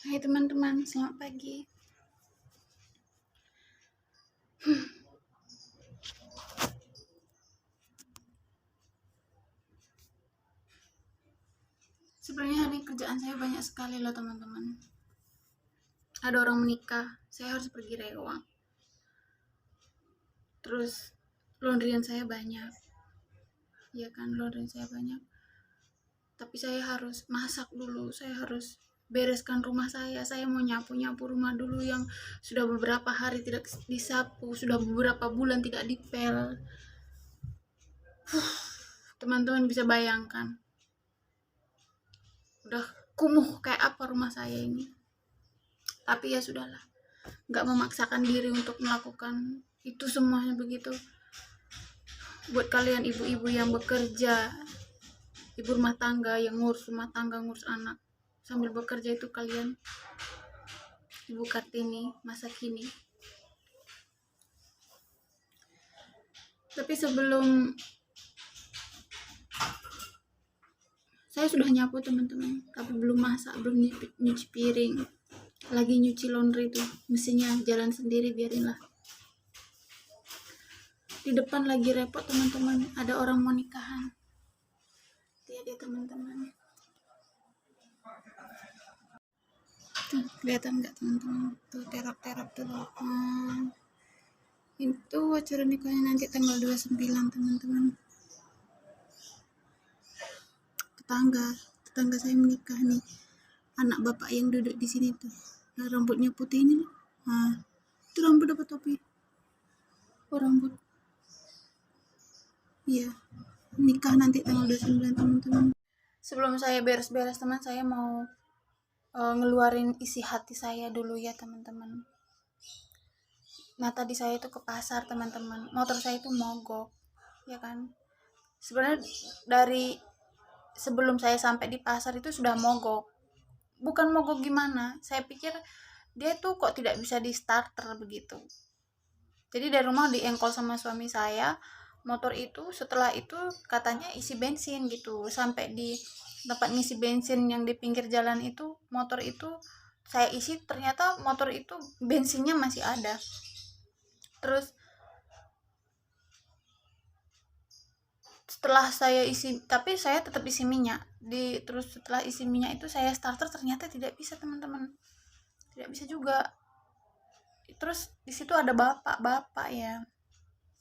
Hai teman-teman, selamat pagi. Sebenarnya hari kerjaan saya banyak sekali loh teman-teman. Ada orang menikah, saya harus pergi rewang. Terus laundryan saya banyak. Ya kan, laundryan saya banyak. Tapi saya harus masak dulu, saya harus bereskan rumah saya. Saya mau nyapu-nyapu rumah dulu yang sudah beberapa hari tidak disapu, sudah beberapa bulan tidak dipel. Teman-teman bisa bayangkan. Udah kumuh kayak apa rumah saya ini. Tapi ya sudahlah, nggak memaksakan diri untuk melakukan itu semuanya begitu. Buat kalian ibu-ibu yang bekerja, ibu rumah tangga yang ngurus rumah tangga, ngurus anak sambil bekerja, itu kalian ibu Kartini masa kini. Tapi sebelum saya sudah nyapu teman-teman, tapi belum masak, belum nyuci piring, lagi nyuci laundry itu mesinnya jalan sendiri, biarinlah. Di depan lagi repot teman-teman, ada orang mau nikahan. Lihat ya teman-teman, tuh kelihatan nggak teman-teman, tuh terap-terap tuh loh. Itu acara nikahnya nanti tanggal 29 teman-teman. Tetangga saya menikah nih, anak bapak yang duduk di sini tuh. Nah, rambutnya putih ini loh. Nah, itu rambut dapat topi. Oh, rambut. Iya, nikah nanti tanggal 29 teman-teman. Sebelum saya beres-beres teman, saya mau ngeluarin isi hati saya dulu ya teman-teman. Nah, tadi saya itu ke pasar teman-teman, motor saya itu mogok, ya kan. Sebenarnya dari sebelum saya sampai di pasar itu sudah mogok. Bukan mogok gimana, saya pikir dia tuh kok tidak bisa di starter begitu. Jadi dari rumah diengkol sama suami saya, motor itu setelah itu katanya isi bensin gitu. Sampai di tempat ngisi bensin yang di pinggir jalan itu, motor itu saya isi, ternyata motor itu bensinnya masih ada. Terus setelah saya isi, tapi saya tetap isi minyak. Terus setelah isi minyak itu saya starter, ternyata tidak bisa teman-teman. Tidak bisa juga. Terus di situ ada bapak-bapak ya.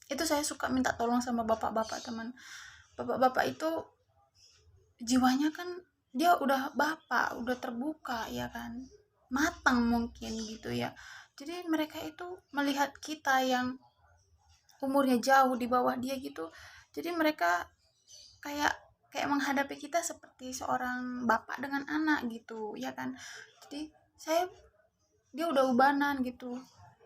Itu saya suka minta tolong sama bapak-bapak teman. Bapak-bapak itu jiwanya kan dia udah bapak, udah terbuka ya kan. Matang mungkin gitu ya. Jadi mereka itu melihat kita yang umurnya jauh di bawah dia gitu. Jadi mereka kayak menghadapi kita seperti seorang bapak dengan anak gitu ya kan. Jadi dia udah ubanan gitu,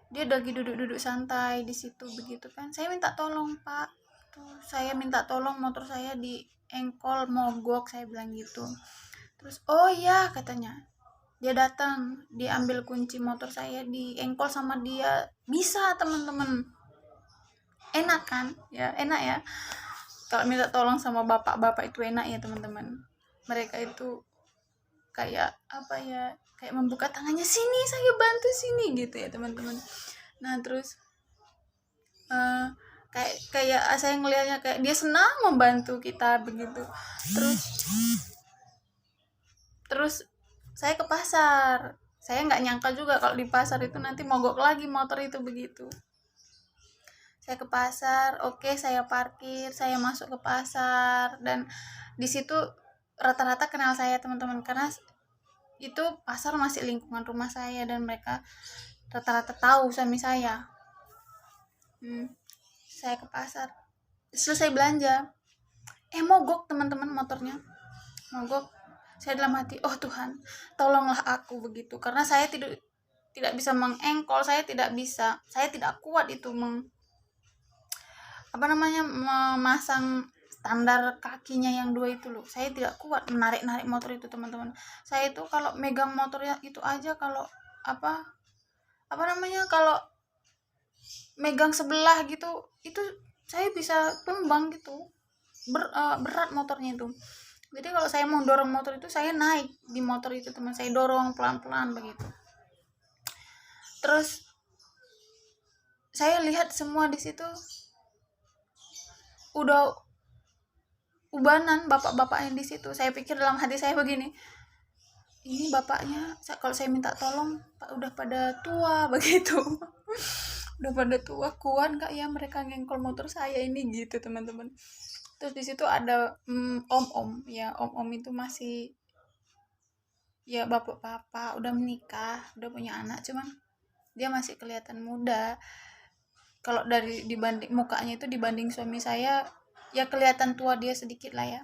dia lagi duduk-duduk santai di situ begitu kan. Saya minta tolong, Pak, tuh saya minta tolong motor saya di engkol mogok, saya bilang gitu. Terus oh iya katanya, dia datang, dia ambil kunci motor saya di engkol sama dia. Bisa teman-teman, enak kan ya, enak ya kalau minta tolong sama bapak-bapak itu, enak ya teman-teman. Mereka itu kayak apa ya, kayak membuka tangannya, sini saya bantu sini gitu ya teman-teman. Nah terus kayak saya ngelihatnya kayak dia senang membantu kita begitu. Terus saya ke pasar, saya nggak nyangka juga kalau di pasar itu nanti mogok lagi motor itu begitu. Saya ke pasar, oke, saya parkir, saya masuk ke pasar, dan di situ rata-rata kenal saya teman-teman, karena itu pasar masih lingkungan rumah saya dan mereka rata-rata tahu suami saya. Saya ke pasar, selesai belanja, mogok teman-teman, motornya mogok. Saya dalam hati, oh Tuhan, tolonglah aku begitu, karena saya tidak bisa mengengkol, saya tidak kuat itu memasang standar kakinya yang 2 itu loh. Saya tidak kuat menarik motor itu teman-teman. Saya itu kalau megang motornya itu aja, kalau kalau megang sebelah gitu, itu saya bisa tumbang gitu. Berat motornya itu. Jadi kalau saya mau dorong motor itu, saya naik di motor itu teman, saya dorong pelan-pelan begitu. Terus saya lihat semua di situ udah ubanan bapak-bapak yang di situ. Saya pikir dalam hati saya begini, ini bapaknya kalau saya minta tolong udah pada tua begitu. Udah pada tua, kuat nggak ya mereka ngengkol motor saya ini gitu teman-teman. Terus di situ ada om-om ya, om-om itu masih ya bapak-bapak, udah menikah, udah punya anak, cuman dia masih kelihatan muda. Kalau dari dibanding mukanya itu dibanding suami saya ya kelihatan tua dia sedikit lah ya.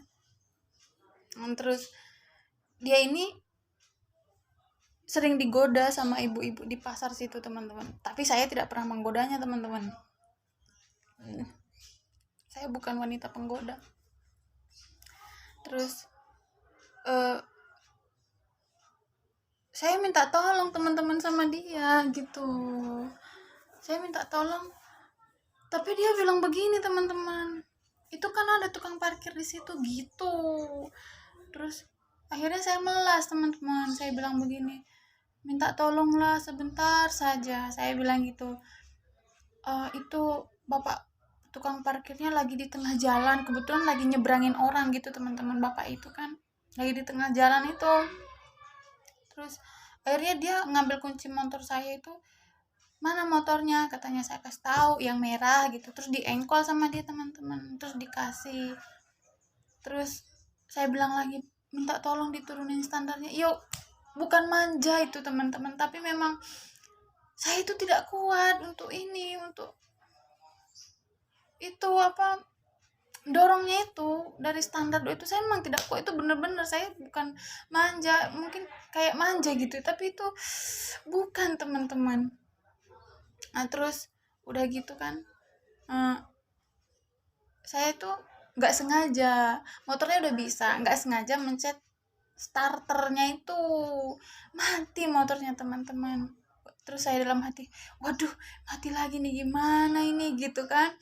Terus dia ini sering digoda sama ibu-ibu di pasar situ teman-teman, tapi saya tidak pernah menggodanya teman-teman. Saya bukan wanita penggoda. Terus saya minta tolong teman-teman sama dia gitu. Saya minta tolong, tapi dia bilang begini teman-teman, itu kan ada tukang parkir di situ gitu. Terus akhirnya saya melas teman-teman, saya bilang begini, minta tolonglah sebentar saja, saya bilang gitu. Itu bapak tukang parkirnya lagi di tengah jalan, kebetulan lagi nyebrangin orang gitu teman-teman, bapak itu kan lagi di tengah jalan itu. Terus akhirnya dia ngambil kunci motor saya itu, mana motornya, katanya. Saya kasih tahu yang merah gitu, terus diengkol sama dia teman-teman, terus dikasih. Terus saya bilang lagi, minta tolong diturunin standarnya. Yuk, bukan manja itu teman-teman, tapi memang saya itu tidak kuat untuk ini, untuk itu apa, dorongnya itu dari standar itu. Saya memang tidak kuat, itu bener-bener saya bukan manja, mungkin kayak manja gitu, tapi itu bukan teman-teman. Nah terus udah gitu kan, saya tuh nggak sengaja, motornya udah bisa, nggak sengaja mencet starternya itu, mati motornya teman-teman. Terus saya dalam hati, waduh mati lagi nih, gimana ini gitu kan.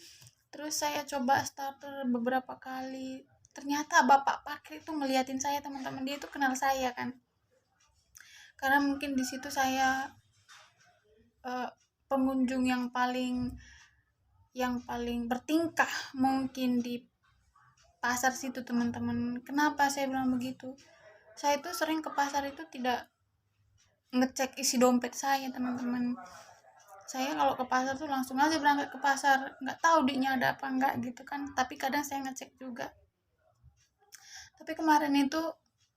Terus saya coba starter beberapa kali, ternyata bapak parkir itu ngeliatin saya teman-teman. Dia itu kenal saya kan, karena mungkin di situ saya pengunjung yang paling bertingkah mungkin di pasar situ teman-teman. Kenapa saya bilang begitu? Saya itu sering ke pasar itu tidak ngecek isi dompet saya teman-teman. Saya kalau ke pasar tuh langsung aja berangkat ke pasar, nggak tahu duitnya ada apa enggak gitu kan, tapi kadang saya ngecek juga. Tapi kemarin itu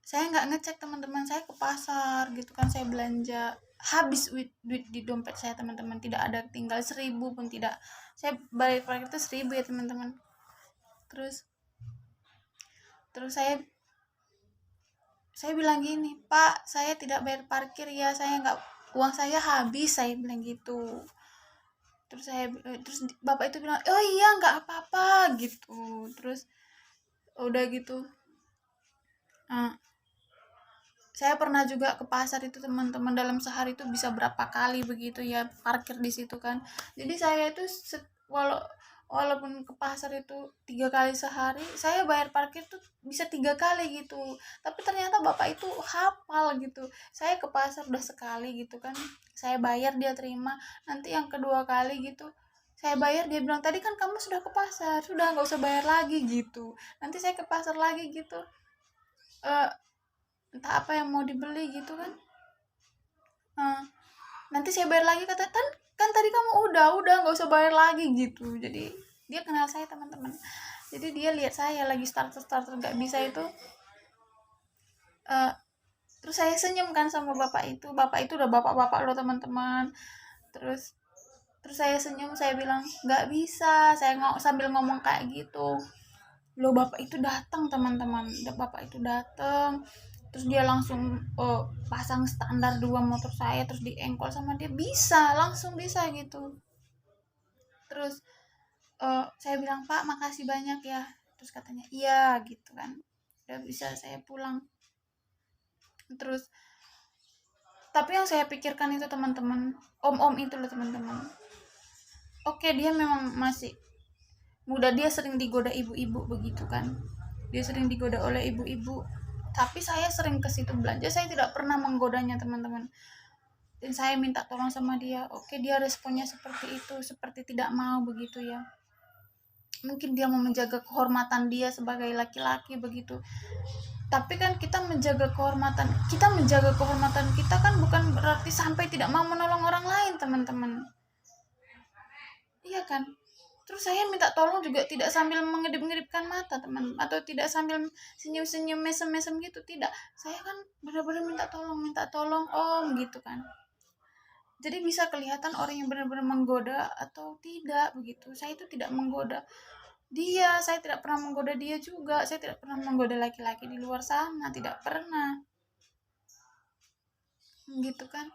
saya nggak ngecek teman-teman, saya ke pasar gitu kan, saya belanja, habis duit di dompet saya teman-teman, tidak ada, tinggal 1.000 pun tidak. Saya balik parkir itu 1.000 ya teman-teman. Terus saya bilang gini, Pak saya tidak bayar parkir ya, saya nggak, uang saya habis, saya bilang gitu. Terus bapak itu bilang, oh iya nggak apa-apa gitu. Terus udah gitu, saya pernah juga ke pasar itu teman-teman, dalam sehari itu bisa berapa kali begitu ya parkir di situ kan. Jadi saya itu walaupun ke pasar itu 3 kali sehari, saya bayar parkir tuh bisa 3 kali gitu. Tapi ternyata bapak itu hafal gitu, saya ke pasar udah sekali gitu kan, saya bayar, dia terima. Nanti yang kedua kali gitu saya bayar, dia bilang, tadi kan kamu sudah ke pasar, sudah nggak usah bayar lagi gitu. Nanti saya ke pasar lagi gitu, entah apa yang mau dibeli gitu kan. Nanti saya bayar lagi, kata kan tadi kamu udah nggak usah bayar lagi gitu. Jadi dia kenal saya teman-teman, jadi dia lihat saya lagi starter nggak bisa itu. Terus saya senyum kan sama bapak itu udah bapak-bapak loh teman-teman. Terus saya senyum, saya bilang nggak bisa, saya sambil ngomong kayak gitu. Loh bapak itu datang teman-teman, bapak itu datang. Terus dia langsung pasang standar 2 motor saya, terus diengkol sama dia, langsung bisa gitu. Terus saya bilang, Pak makasih banyak ya. Terus katanya iya gitu kan, udah bisa saya pulang. Terus tapi yang saya pikirkan itu teman-teman, om-om itu loh teman-teman, oke dia memang masih muda, dia sering digoda ibu-ibu begitu kan, dia sering digoda oleh ibu-ibu, tapi saya sering ke situ belanja, saya tidak pernah menggodanya teman-teman. Dan saya minta tolong sama dia, oke, dia responnya seperti itu, seperti tidak mau begitu ya. Mungkin dia mau menjaga kehormatan dia sebagai laki-laki begitu. Tapi kan kita menjaga kehormatan kita kan bukan berarti sampai tidak mau menolong orang lain, teman-teman. Iya kan? Terus saya minta tolong juga tidak sambil mengedip-ngedipkan mata, teman, atau tidak sambil senyum-senyum mesem-mesem gitu, tidak. Saya kan benar-benar minta tolong om gitu kan. Jadi bisa kelihatan orang yang benar-benar menggoda atau tidak begitu. Saya itu tidak menggoda dia, saya tidak pernah menggoda dia juga, saya tidak pernah menggoda laki-laki di luar sana, tidak pernah gitu kan.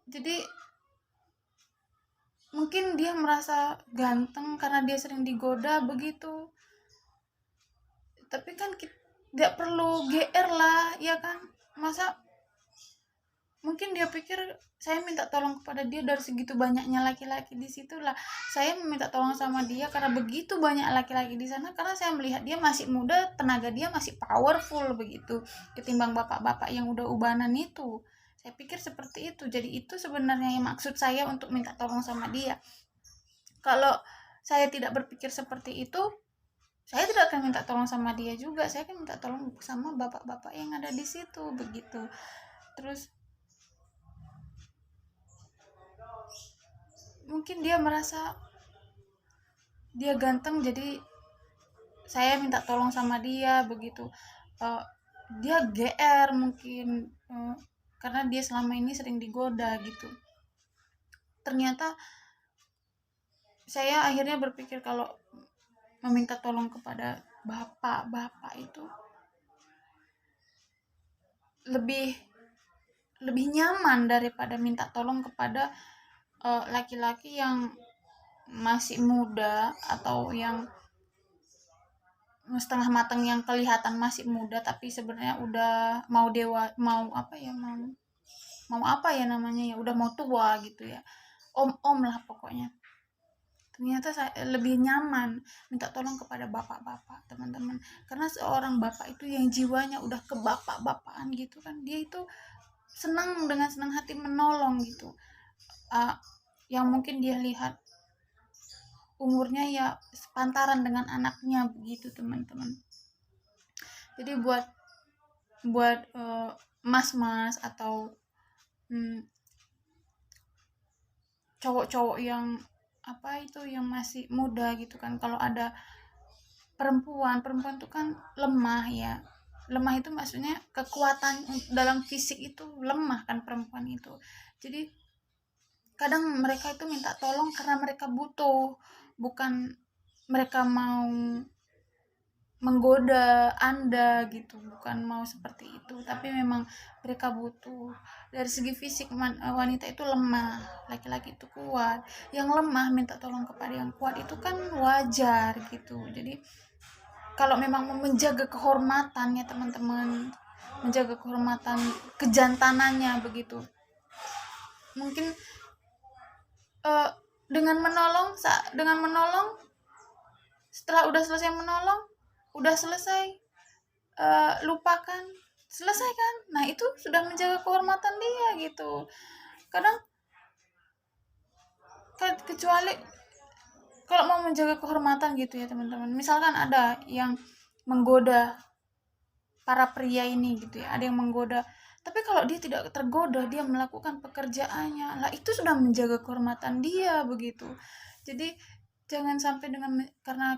Jadi mungkin dia merasa ganteng karena dia sering digoda begitu, tapi kan tidak perlu GR lah ya kan. Masa mungkin dia pikir saya minta tolong kepada dia dari segitu banyaknya laki-laki di situ lah. Saya meminta tolong sama dia karena begitu banyak laki-laki di sana, karena saya melihat dia masih muda, tenaga dia masih powerful begitu ketimbang bapak-bapak yang udah ubanan itu. Saya pikir seperti itu. Jadi itu sebenarnya yang maksud saya untuk minta tolong sama dia. Kalau saya tidak berpikir seperti itu, saya tidak akan minta tolong sama dia juga. Saya akan minta tolong sama bapak-bapak yang ada di situ begitu. Terus mungkin dia merasa dia ganteng, jadi saya minta tolong sama dia begitu. Dia GR mungkin karena dia selama ini sering digoda gitu. Ternyata saya akhirnya berpikir kalau meminta tolong kepada bapak-bapak itu lebih nyaman daripada minta tolong kepada laki-laki yang masih muda atau yang setengah matang, yang kelihatan masih muda tapi sebenarnya udah mau apa ya namanya ya, udah mau tua gitu ya, om lah pokoknya. Ternyata saya lebih nyaman minta tolong kepada bapak-bapak, teman-teman, karena seorang bapak itu yang jiwanya udah ke bapak-bapakan gitu kan, dia itu dengan senang hati menolong gitu. Yang mungkin dia lihat umurnya ya sepantaran dengan anaknya begitu, teman-teman. Jadi buat mas-mas atau cowok-cowok yang yang masih muda gitu kan, kalau ada perempuan itu kan lemah ya. Lemah itu maksudnya kekuatan dalam fisik itu lemah kan perempuan itu. Jadi kadang mereka itu minta tolong karena mereka butuh, bukan mereka mau menggoda Anda gitu, bukan mau seperti itu, tapi memang mereka butuh. Dari segi fisik wanita itu lemah, laki-laki itu kuat. Yang lemah minta tolong kepada yang kuat itu kan wajar gitu. Jadi kalau memang mau menjaga kehormatannya, teman-teman, menjaga kehormatan kejantanannya begitu, mungkin dengan menolong setelah udah selesai menolong, udah selesai, lupakan, selesai kan. Nah itu sudah menjaga kehormatan dia gitu. Kadang kecuali kalau mau menjaga kehormatan gitu ya teman-teman, misalkan ada yang menggoda para pria ini gitu ya, ada yang menggoda, tapi kalau dia tidak tergoda, dia melakukan pekerjaannya lah, itu sudah menjaga kehormatan dia begitu. Jadi jangan sampai karena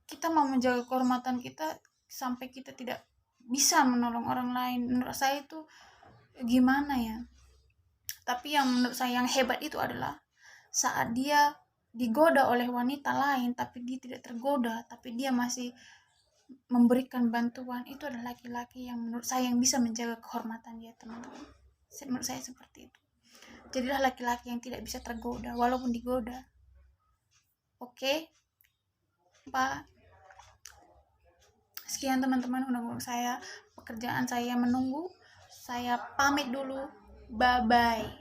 kita mau menjaga kehormatan kita sampai kita tidak bisa menolong orang lain. Menurut saya itu gimana ya. Tapi yang menurut saya yang hebat itu adalah saat dia digoda oleh wanita lain tapi dia tidak tergoda, tapi dia masih memberikan bantuan, itu adalah laki-laki yang menurut saya yang bisa menjaga kehormatan dia, teman-teman. Menurut saya seperti itu. Jadilah laki-laki yang tidak bisa tergoda walaupun digoda. Oke, Pak. Sekian teman-teman, undang-undang saya, pekerjaan saya menunggu. Saya pamit dulu. Bye-bye.